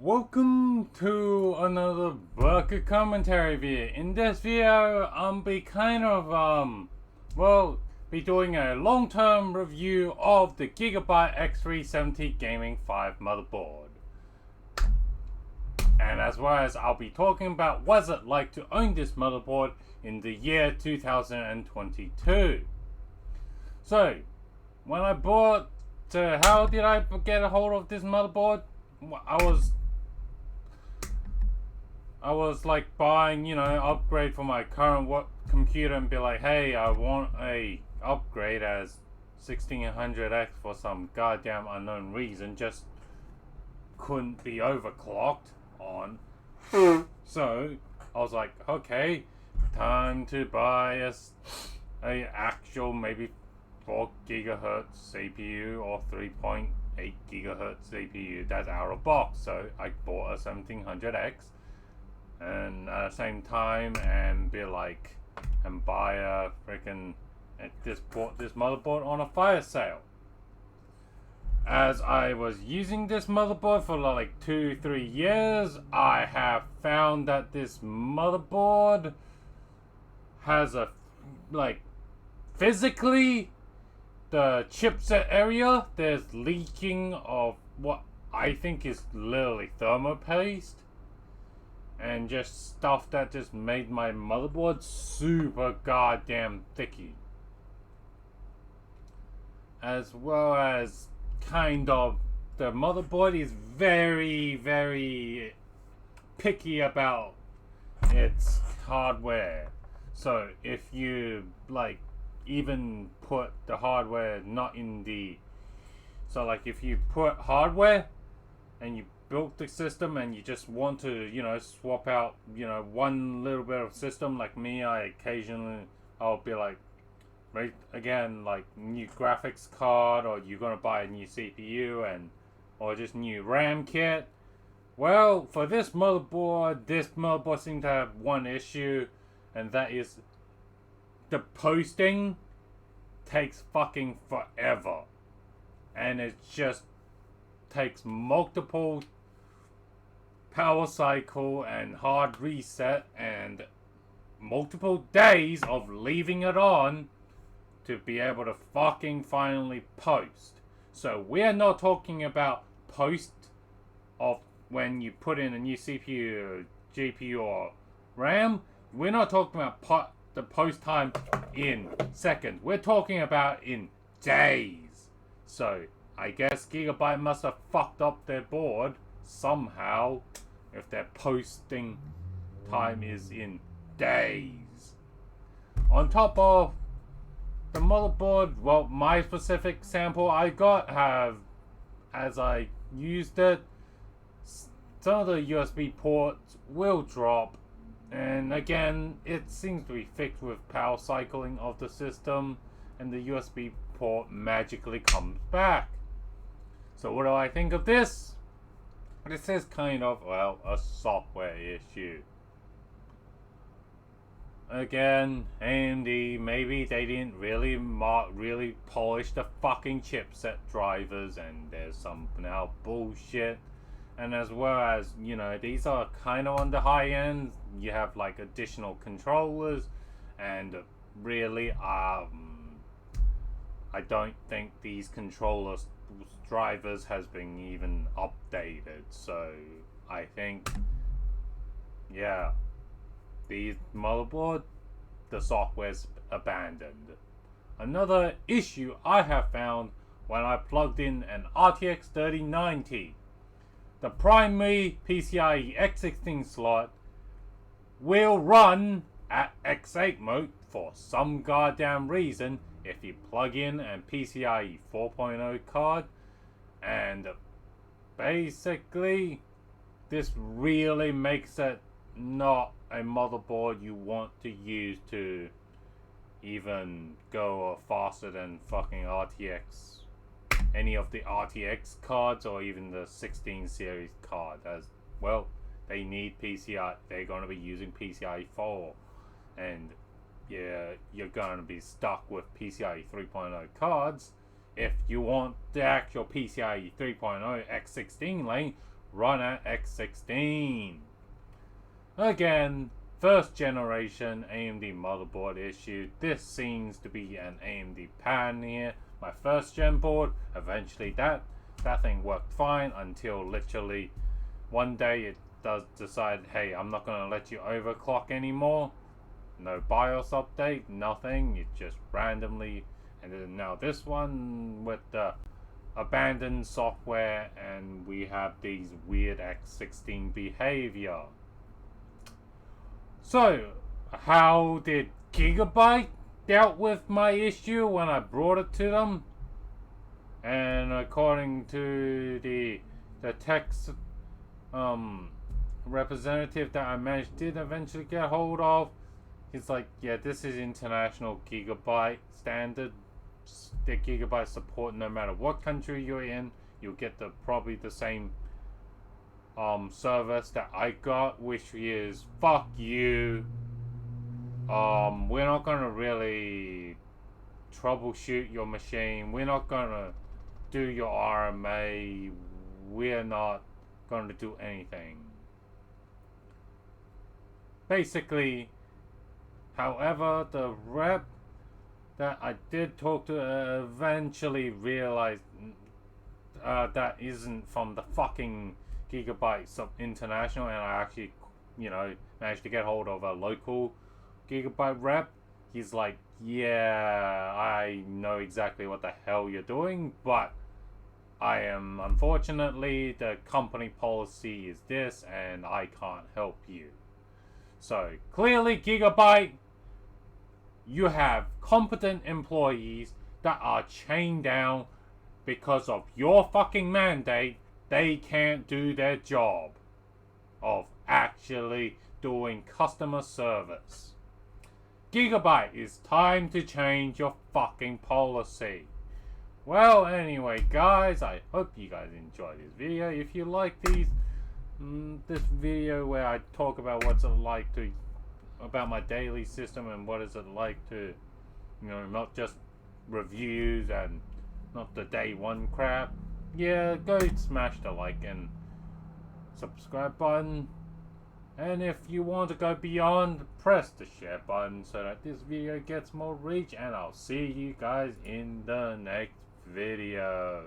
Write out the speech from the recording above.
Welcome to another Baka commentary video. In this video, be doing a long-term review of the Gigabyte X370 Gaming 5 motherboard. And as well as I'll be talking about what's it like to own this motherboard in the year 2022. So, when I bought, how did I get a hold of this motherboard? I was like buying, upgrade for my current computer and be like, hey, I want a upgrade as 1600X for some goddamn unknown reason, just couldn't be overclocked on. So I was like, okay, time to buy a actual maybe 4 gigahertz CPU or 3.8 gigahertz CPU that's out of box. So I bought a 1700X. And at the same time, and buy a freaking, bought this motherboard on a fire sale. As I was using this motherboard for like 2-3 years, I have found that this motherboard has physically, the chipset area, there's leaking of what I think is literally thermopaste. And just stuff that just made my motherboard super goddamn thicky. As well as the motherboard is very, very picky about its hardware. So if you even put the hardware not in the, if you put hardware and you built the system and you just want to swap out one little bit of system, like me, I'll be like, right, again, new graphics card, or you're gonna buy a new CPU or just new RAM kit. Well, for this motherboard seems to have one issue, and that is the posting takes fucking forever, and it just takes multiple power cycle and hard reset and multiple days of leaving it on to be able to fucking finally post. So we're not talking about post of when you put in a new CPU, GPU, or RAM. We're not talking about the post time in seconds. We're talking about in days. So I guess Gigabyte must have fucked up their board somehow if their posting time is in days. On top of the motherboard, well, my specific sample I got as I used it, some of the USB ports will drop, and again, it seems to be fixed with power cycling of the system, and the USB port magically comes back. So what do I think of this? This is kind of, a software issue. Again, AMD, maybe they didn't really polish the fucking chipset drivers, and there's some now bullshit. And as well as, these are kind of on the high end. You have additional controllers, and really, I don't think these controllers drivers has been even updated. So I think, yeah, these motherboard, the software's abandoned. Another issue I have found when I plugged in an RTX 3090, the primary PCIe X16 slot will run at X8 mode for some goddamn reason if you plug in a PCIe 4.0 card. And basically, this really makes it not a motherboard you want to use to even go faster than fucking RTX, any of the RTX cards, or even the 16 series card. As well, they need PCI, they're going to be using PCIe 4, and yeah, you're going to be stuck with PCIe 3.0 cards. If you want the actual PCIe 3.0 X16 lane run at x16. Again, first generation AMD motherboard issue. This seems to be an AMD pattern here. My first gen board, eventually that thing worked fine until literally one day it does decide, hey, I'm not going to let you overclock anymore. No BIOS update, nothing. It just randomly. And then now this one with the abandoned software, and we have these weird x16 behavior. So, how did Gigabyte dealt with my issue when I brought it to them? And according to the text representative that I did eventually get hold of, he's like, yeah, this is international Gigabyte standard. The Gigabyte support no matter what country you're in. You'll get probably the same service that I got, which is fuck you. We're not gonna really troubleshoot your machine. We're not gonna do your RMA. We're not gonna do anything. Basically, however, the rep that I did talk to eventually realized that isn't from the fucking Gigabyte sub international, and I actually, managed to get hold of a local Gigabyte rep. He's like, yeah, I know exactly what the hell you're doing, but unfortunately, the company policy is this, and I can't help you. So, clearly, Gigabyte, you have competent employees that are chained down because of your fucking mandate. They can't do their job of actually doing customer service. Gigabyte, it's time to change your fucking policy. Well, anyway, guys, I hope you guys enjoyed this video. If you like this video where I talk about what's it like about my daily system and what is it like to, not just reviews and not the day one crap, yeah, go smash the like and subscribe button. And if you want to go beyond, press the share button so that this video gets more reach, and I'll see you guys in the next video.